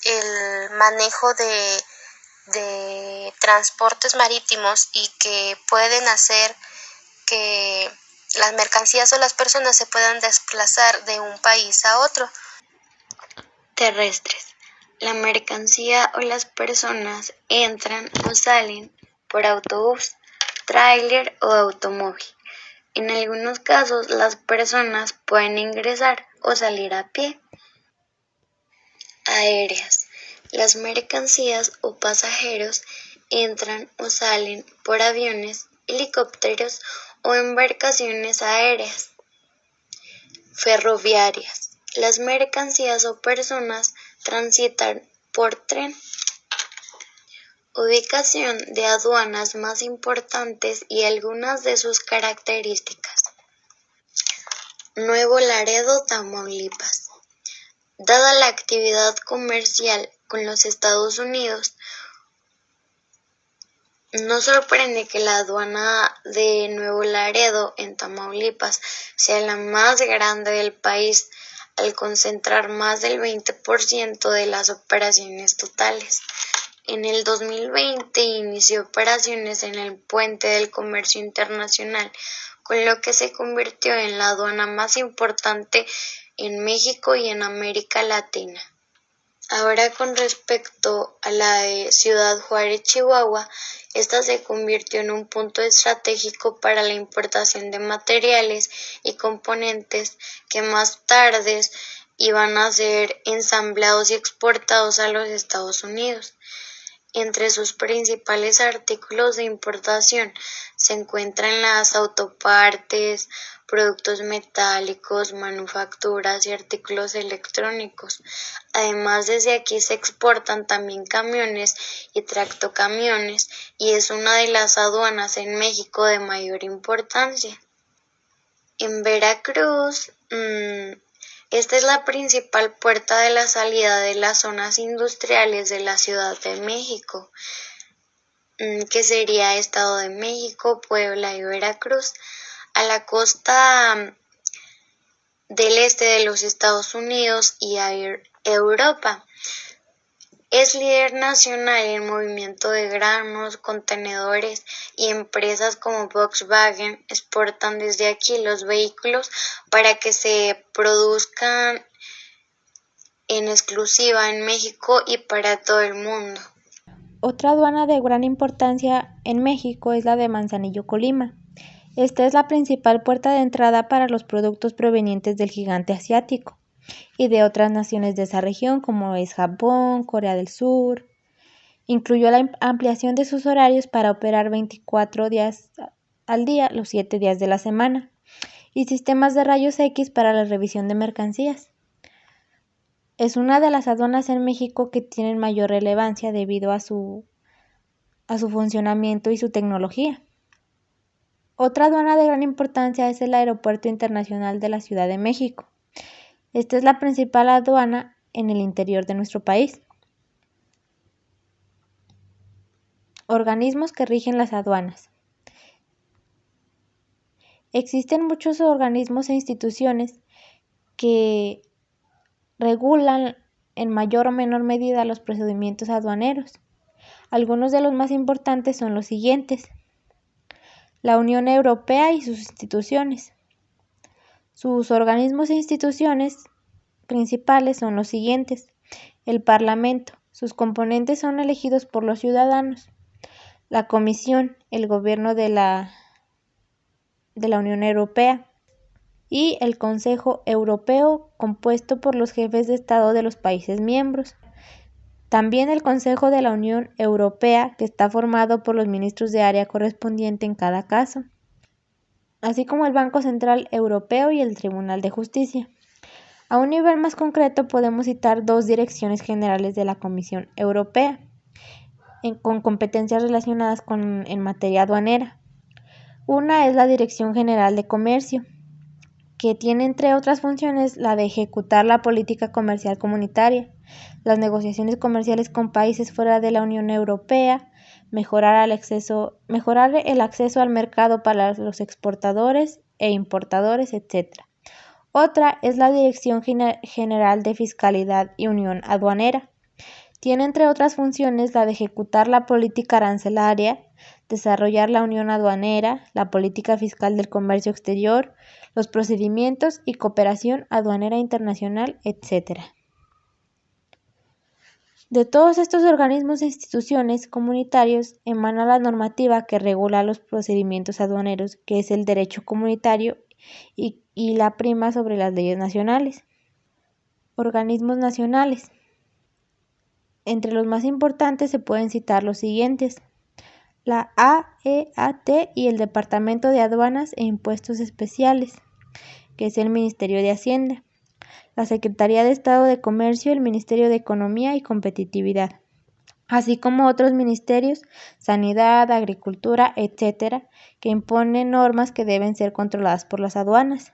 el manejo de transportes marítimos y que pueden hacer que las mercancías o las personas se puedan desplazar de un país a otro. Terrestres. La mercancía o las personas entran o salen por autobús, tráiler o automóvil. En algunos casos, las personas pueden ingresar o salir a pie. Aéreas. Las mercancías o pasajeros entran o salen por aviones, helicópteros o embarcaciones aéreas. Ferroviarias. Las mercancías o personas transitan por tren. Ubicación de aduanas más importantes y algunas de sus características. Nuevo Laredo, Tamaulipas. Dada la actividad comercial con los Estados Unidos, no sorprende que la aduana de Nuevo Laredo en Tamaulipas sea la más grande del país, al concentrar más del 20% de las operaciones totales. En el 2020 inició operaciones en el Puente del Comercio Internacional, con lo que se convirtió en la aduana más importante en México y en América Latina. Ahora, con respecto a la de Ciudad Juárez, Chihuahua, esta se convirtió en un punto estratégico para la importación de materiales y componentes que más tarde iban a ser ensamblados y exportados a los Estados Unidos. Entre sus principales artículos de importación se encuentran las autopartes, productos metálicos, manufacturas y artículos electrónicos. Además, desde aquí se exportan también camiones y tractocamiones, y es una de las aduanas en México de mayor importancia. En Veracruz, esta es la principal puerta de la salida de las zonas industriales de la Ciudad de México, que sería Estado de México, Puebla y Veracruz, a la costa del este de los Estados Unidos y a Europa. Es líder nacional en movimiento de granos, contenedores, y empresas como Volkswagen exportan desde aquí los vehículos para que se produzcan en exclusiva en México y para todo el mundo. Otra aduana de gran importancia en México es la de Manzanillo, Colima. Esta es la principal puerta de entrada para los productos provenientes del gigante asiático y de otras naciones de esa región, como es Japón, Corea del Sur. Incluyó la ampliación de sus horarios para operar 24 días al día, los 7 días de la semana, y sistemas de rayos X para la revisión de mercancías. Es una de las aduanas en México que tienen mayor relevancia debido a su funcionamiento y su tecnología. Otra aduana de gran importancia es el Aeropuerto Internacional de la Ciudad de México. Esta es la principal aduana en el interior de nuestro país. Organismos que rigen las aduanas. Existen muchos organismos e instituciones que regulan en mayor o menor medida los procedimientos aduaneros. Algunos de los más importantes son los siguientes: la Unión Europea y sus instituciones. Sus organismos e instituciones principales son los siguientes: el Parlamento, sus componentes son elegidos por los ciudadanos; la Comisión, el gobierno de la Unión Europea; y el Consejo Europeo, compuesto por los jefes de Estado de los países miembros. También el Consejo de la Unión Europea, que está formado por los ministros de área correspondiente en cada caso, así como el Banco Central Europeo y el Tribunal de Justicia. A un nivel más concreto podemos citar dos direcciones generales de la Comisión Europea, con competencias relacionadas en materia aduanera. Una es la Dirección General de Comercio, que tiene entre otras funciones la de ejecutar la política comercial comunitaria, las negociaciones comerciales con países fuera de la Unión Europea, mejorar el acceso al mercado para los exportadores e importadores, etc. Otra es la Dirección General de Fiscalidad y Unión Aduanera. Tiene entre otras funciones la de ejecutar la política arancelaria, desarrollar la unión aduanera, la política fiscal del comercio exterior, los procedimientos y cooperación aduanera internacional, etc. De todos estos organismos e instituciones comunitarios emana la normativa que regula los procedimientos aduaneros, que es el derecho comunitario y la prima sobre las leyes nacionales. Organismos nacionales. Entre los más importantes se pueden citar los siguientes: la AEAT y el Departamento de Aduanas e Impuestos Especiales, que es el Ministerio de Hacienda; la Secretaría de Estado de Comercio, el Ministerio de Economía y Competitividad, así como otros ministerios, Sanidad, Agricultura, etc., que imponen normas que deben ser controladas por las aduanas.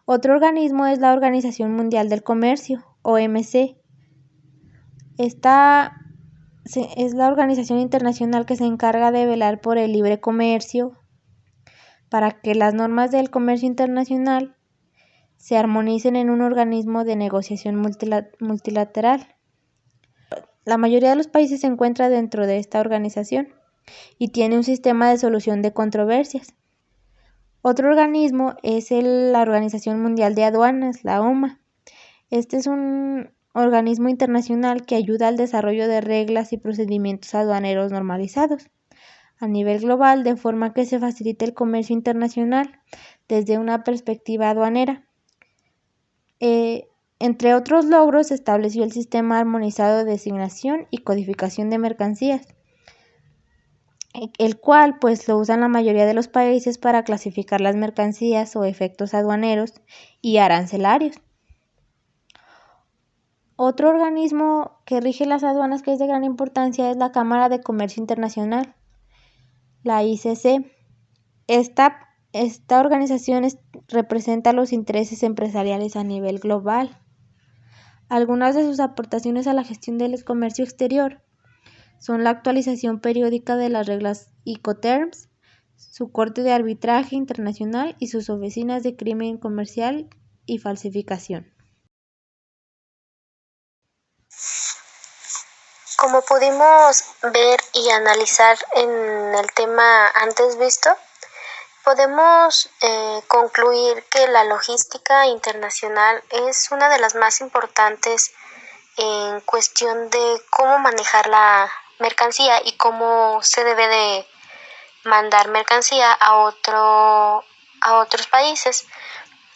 Otro organismo es la Organización Mundial del Comercio, OMC. Esta es la organización internacional que se encarga de velar por el libre comercio, para que las normas del comercio internacional se armonicen en un organismo de negociación multilateral. La mayoría de los países se encuentra dentro de esta organización y tiene un sistema de solución de controversias. Otro organismo es la Organización Mundial de Aduanas, la OMA. Este es un organismo internacional que ayuda al desarrollo de reglas y procedimientos aduaneros normalizados a nivel global, de forma que se facilite el comercio internacional desde una perspectiva aduanera. Entre otros logros, estableció el sistema armonizado de designación y codificación de mercancías, el cual pues lo usan la mayoría de los países para clasificar las mercancías o efectos aduaneros y arancelarios. Otro organismo que rige las aduanas que es de gran importancia es la Cámara de Comercio Internacional, la ICC. Esta organización representa los intereses empresariales a nivel global. Algunas de sus aportaciones a la gestión del comercio exterior son la actualización periódica de las reglas Incoterms, su corte de arbitraje internacional y sus oficinas de crimen comercial y falsificación. Como pudimos ver y analizar en el tema antes visto, podemos concluir que la logística internacional es una de las más importantes en cuestión de cómo manejar la mercancía y cómo se debe de mandar mercancía a otros países.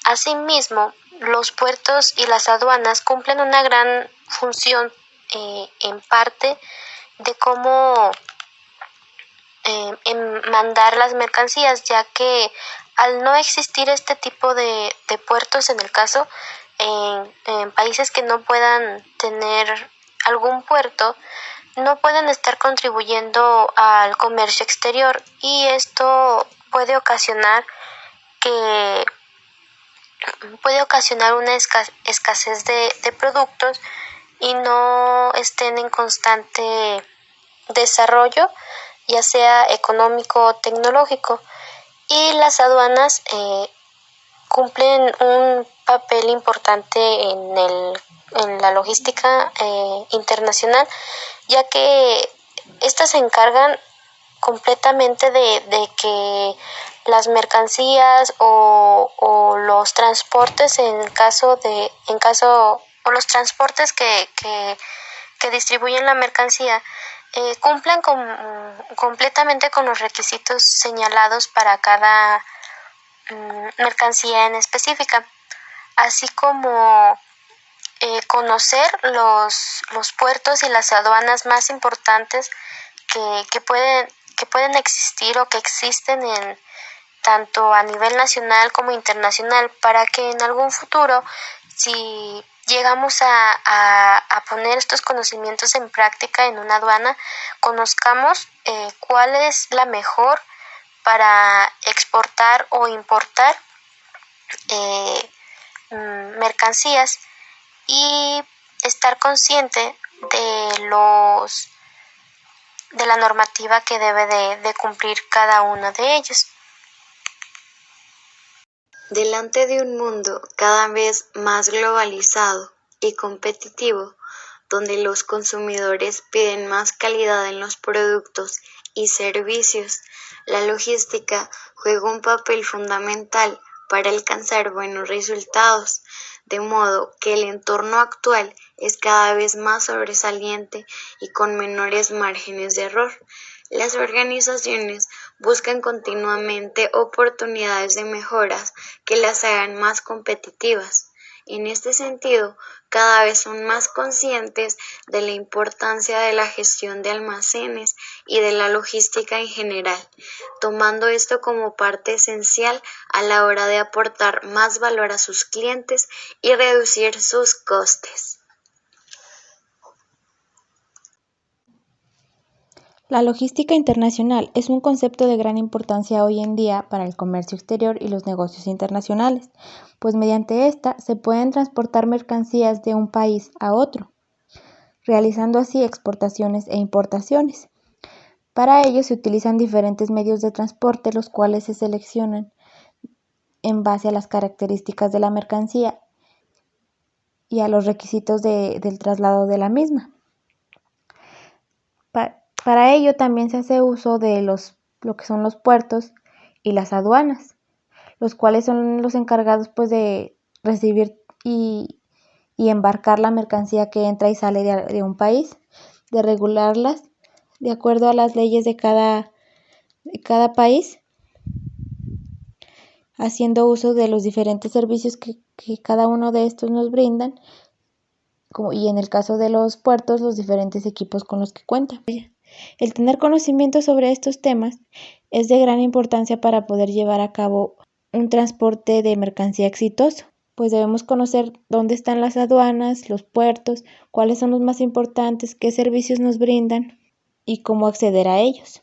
Asimismo, los puertos y las aduanas cumplen una gran función en parte de cómo en mandar las mercancías, ya que al no existir este tipo de puertos, en el caso en países que no puedan tener algún puerto, no pueden estar contribuyendo al comercio exterior, y esto puede ocasionar una escasez de productos y no estén en constante desarrollo, ya sea económico o tecnológico. Y las aduanas cumplen un papel importante en la logística internacional, ya que estas se encargan completamente de que las mercancías o los transportes o los transportes que distribuyen la mercancía cumplan completamente con los requisitos señalados para cada mercancía en específica, así como conocer los puertos y las aduanas más importantes que pueden existir o que existen tanto a nivel nacional como internacional, para que en algún futuro, si llegamos a poner estos conocimientos en práctica en una aduana, conozcamos cuál es la mejor para exportar o importar mercancías, y estar consciente de la normativa que debe de cumplir cada uno de ellos. Delante de un mundo cada vez más globalizado y competitivo, donde los consumidores piden más calidad en los productos y servicios, la logística juega un papel fundamental para alcanzar buenos resultados, de modo que el entorno actual es cada vez más sobresaliente y con menores márgenes de error. Las organizaciones buscan continuamente oportunidades de mejoras que las hagan más competitivas. En este sentido, cada vez son más conscientes de la importancia de la gestión de almacenes y de la logística en general, tomando esto como parte esencial a la hora de aportar más valor a sus clientes y reducir sus costes. La logística internacional es un concepto de gran importancia hoy en día para el comercio exterior y los negocios internacionales, pues mediante esta se pueden transportar mercancías de un país a otro, realizando así exportaciones e importaciones. Para ello se utilizan diferentes medios de transporte, los cuales se seleccionan en base a las características de la mercancía y a los requisitos del traslado de la misma. Para ello también se hace uso de lo que son los puertos y las aduanas, los cuales son los encargados pues de recibir y embarcar la mercancía que entra y sale de un país, de regularlas de acuerdo a las leyes de cada país, haciendo uso de los diferentes servicios que cada uno de estos nos brindan, y en el caso de los puertos, los diferentes equipos con los que cuentan. El tener conocimiento sobre estos temas es de gran importancia para poder llevar a cabo un transporte de mercancía exitoso, pues debemos conocer dónde están las aduanas, los puertos, cuáles son los más importantes, qué servicios nos brindan y cómo acceder a ellos.